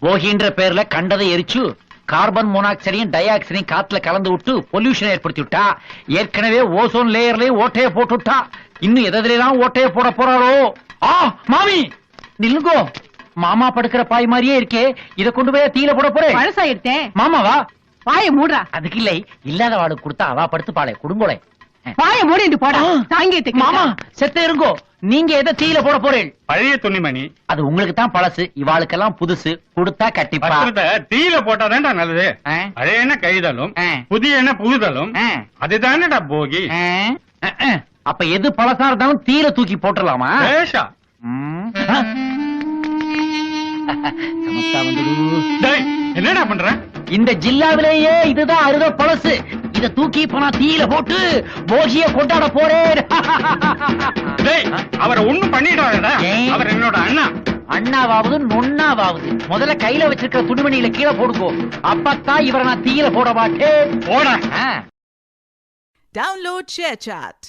போகின்ற பேர்ல கண்டதை எரிச்சு கார்பன் மோனாக்சைடையும் டை ஆக்சைடையும் காத்துல கலந்து விட்டு பொல்யூஷன் ஏற்படுத்தி விட்டா. ஏற்கனவே ஓசோன் லேயர்லயே ஓட்டைய போட்டு விட்டா. இன்னும் எதெல்லாம் ஓட்டைய போட போறாரோ. மாமி நில்லுங்கோ. மாமா படுக்கிற பாய் மாதிரியே இருக்கே, இத கொண்டு போய் தீல போட போறேன். பழசாயிட்டேன். மாமாவா? பாய மூடுறா. அதுக்கு இல்லை, இல்லாத வாளுக்கு கொடுத்தா அவா படுத்து பாளே குடும்போல. பாய மூடிட்டு போடா. தாங்கிட்டு மாமா செத்த இருங்கோ. நீங்க எதை தீல போட போறேன்? பழைய துணிமணி. அது உங்களுக்கு தான் பழசு, இவாளுக்கெல்லாம் புதுசு. கொடுத்தா கட்டிப்பா. தீல போட்டாதான்டா நல்லது. பழைய என்ன கைதலும், புதிய என்ன புகுதலும். அதுதானடா போகி. அப்ப எது பழசா இருந்தாலும் தீல தூக்கி போட்டுடலாமா? என்னடா பண்ற? இந்த ஜில்லாவிலேயே இதுதான் அறுத பழசு. இத தூக்கி போனா தீயில போட்டு போகிய கொண்டாட போறேன். அவரை ஒண்ணும் பண்ணிடாதடா. அவர் என்னோட அண்ணா. அண்ணாவாவது நொண்ணாவாவது முதல்ல கையில வச்சிருக்கிற துணிமணியில கீழே போடுக்கோ. அப்பத்தான் இவரை நான் தீயில போட மாட்டேன். போட. Download ShareChat.